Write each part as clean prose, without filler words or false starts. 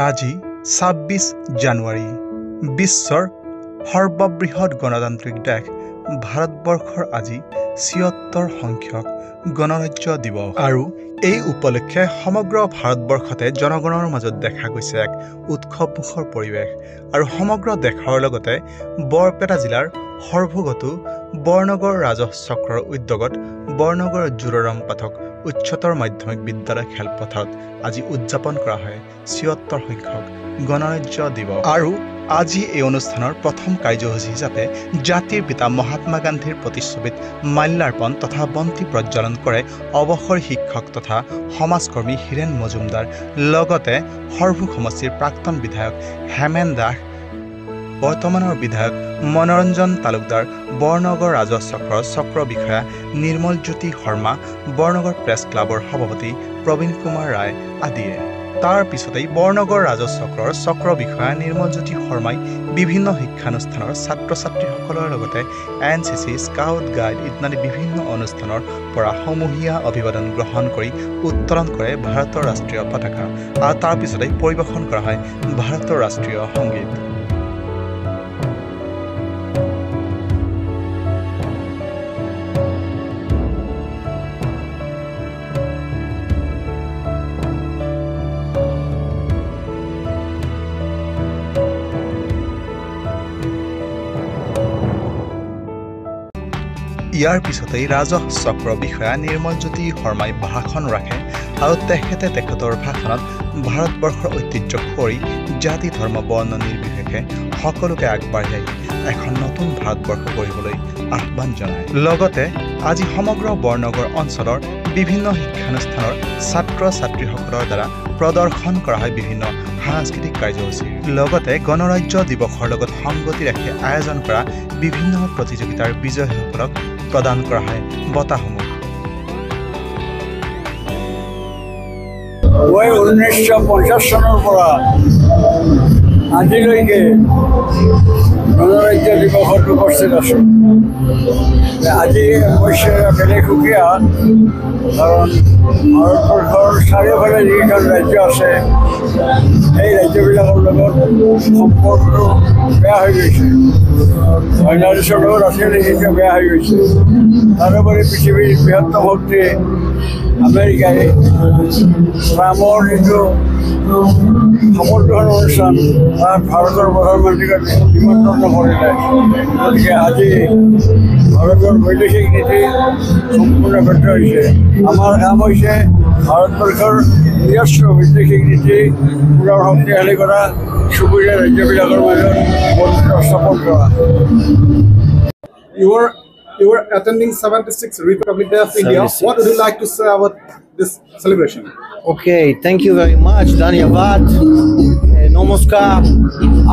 আজি ২৬ জানুৱাৰী বিশ্বৰ সৰ্ববৃহৎ গণতান্ত্ৰিক দেশ ভাৰতবৰ্ষৰ আজি ৭৬ সংখ্যক গণৰাজ্য দিৱস আৰু এই উপলক্ষে সমগ্ৰ ভাৰতবৰ্ষতে জনগণৰ মাজত দেখা গৈছে এক উৎসৱমুখৰ পৰিৱেশ আৰু সমগ্ৰ দেশৰ লগতে বৰপেটা জিলাৰ সৰ্বগতো বৰনগৰ ৰাজহ চক্ৰৰ উদ্যোগত বৰনগৰ জোৰাৰাম পাঠক উচ্চতৰ মাধ্যমিক বিদ্যালয় খেলপথাৰত আজি উদযাপন কৰা হয় ৭৬ সংখ্যক গণৰাজ্য দিৱস আৰু আজি এই অনুষ্ঠানৰ প্ৰথম কাৰ্যসূচী হিচাপে জাতিৰ পিতা মহাত্মা গান্ধীৰ প্ৰতিচ্ছবিত মাল্যাৰ্পণ তথা বন্তি প্ৰজ্বলন কৰে অৱসৰ শিক্ষক তথা সমাজকৰ্মী হীৰেন মজুমদাৰ লগতে সৰভোগ সমষ্টিৰ প্ৰাক্তন বিধায়ক হেমেন দাস বৰ্তমানৰ বিধায়ক মনোৰঞ্জন তালুকদাৰ বৰনগৰ ৰাজহ চক্ৰৰ চক্ৰ বিষয়া নিৰ্মলজ্যোতি শৰ্মা বৰনগৰ প্ৰেছ ক্লাবৰ সভাপতি প্ৰবীণ কুমাৰ ৰায় আদিয়ে তাৰ পিছতেই বৰনগৰ ৰাজহ চক্ৰৰ চক্ৰ বিষয়া নিৰ্মলজ্যোতি শৰ্মাই বিভিন্ন শিক্ষানুষ্ঠানৰ ছাত্ৰ ছাত্ৰীসকলৰ লগতে NCC স্কাউট গাইড ইত্যাদি বিভিন্ন অনুষ্ঠানৰ পৰা সমূহীয়া অভিবাদন গ্ৰহণ কৰি উত্তোলন কৰে ভাৰতৰ ৰাষ্ট্ৰীয় পতাকা আৰু তাৰ পিছতেই পৰিৱেশন কৰা হয় ভাৰতৰ ৰাষ্ট্ৰীয় সংগীত। ইয়াৰ পিছতেই ৰাজহ চক্ৰ বিষয়া নিৰ্মলজ্যোতি শৰ্মাই ভাষণ ৰাখে আৰু তেখেতৰ ভাষণত ভাৰতবৰ্ষৰ ঐতিহ্য সুঁৱৰি জাতি ধৰ্ম বৰ্ণ নিৰ্বিশেষে সকলোকে আগবাঢ়ি আহি এখন নতুন ভাৰতবৰ্ষ গঢ়িবলৈ আহ্বান জনায়। লগতে আজি সমগ্ৰ বৰনগৰ অঞ্চলৰ বিভিন্ন শিক্ষানুষ্ঠানৰ ছাত্ৰ ছাত্ৰীসকলৰ দ্বাৰা প্ৰদৰ্শন কৰা হয় বিভিন্ন সাংস্কৃতিক কাৰ্যসূচী লগতে গণৰাজ্য দিৱসৰ লগত সংগতি ৰাখি আয়োজন কৰা বিভিন্ন প্ৰতিযোগিতাৰ বিজয়ীসকলক প্ৰদান কৰা হয় বঁটাসমূহ। 1950 চনৰ পৰা আজিলৈকে গণৰাজ্য দিৱসত উপস্থিত আছোঁ। আজি অৱশ্যে বেলেগ সুকীয়া, কাৰণ ভাৰতবৰ্ষৰ চাৰিওফালে যিকেইখন ৰাজ্য আছে সেই ৰাজ্যবিলাকৰ লগত সম্পৰ্কটো বেয়া হৈ গৈছে। বাংলাদেশৰ লগত আছিল, সেইটো বেয়া হৈ গৈছে। তাৰোপৰি পৃথিৱীৰ বৃহত্তম শক্তি আমেৰিকাই ট্ৰাম্পৰ যিটো শপত গ্ৰহণ অনুষ্ঠান তাত ভাৰতৰ প্ৰধানমন্ত্ৰীক নিমন্ত্ৰণ নকৰিলে। গতিকে আজি ভাৰতৰ বৈদেশিক নীতি সম্পূৰ্ণ ব্যৰ্থ হৈছে। আমাৰ কাম হৈছে ভাৰতবৰ্ষৰ নিজস্ব বৈদেশিক নীতি পুনৰ শক্তিশালী কৰা, চুবুৰীয়া ৰাজ্যবিলাকৰ মাজত বন্ধুত্ব স্থাপন কৰা। You were attending 76th Republic Day of India. What would you like to say about this celebration? Okay, thank you very much, Dhanyavad. Namaskar.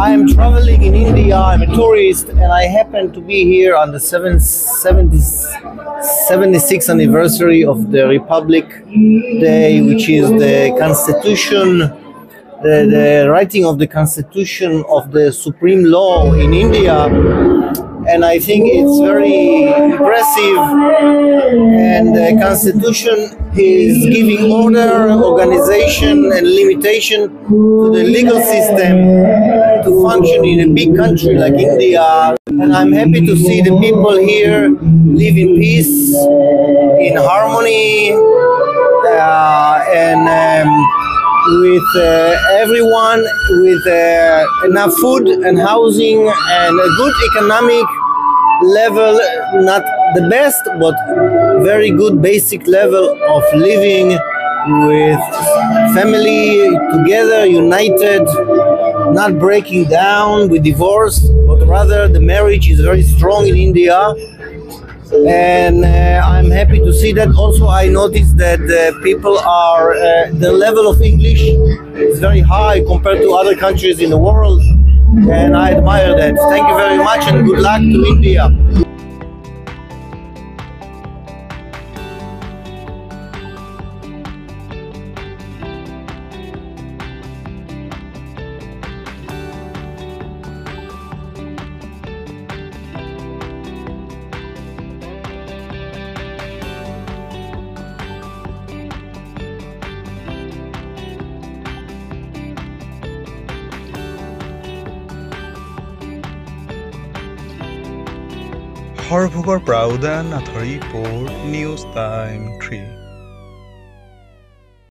I am traveling in India. I'm a tourist, and I happen to be here on the 76th anniversary of the Republic Day, which is the Constitution, the writing of the Constitution of the Supreme Law in India. And I think it's very impressive, and the Constitution is giving order, organization and limitation to the legal system to function in a big country like India. And I'm happy to see the people here live in peace, in harmony, and with everyone with enough food and housing and a good economic level, not the best, but very good basic level of living with family together, united, not breaking down with divorce, but rather the marriage is very strong in India. And I'm happy to see that. Also, I noticed that people are, the level of English is very high compared to other countries in the world, and I admire that. Thank you very much, and good luck to India. খৰভোগৰ পৰা উদয়ন নাথৰ report news time 3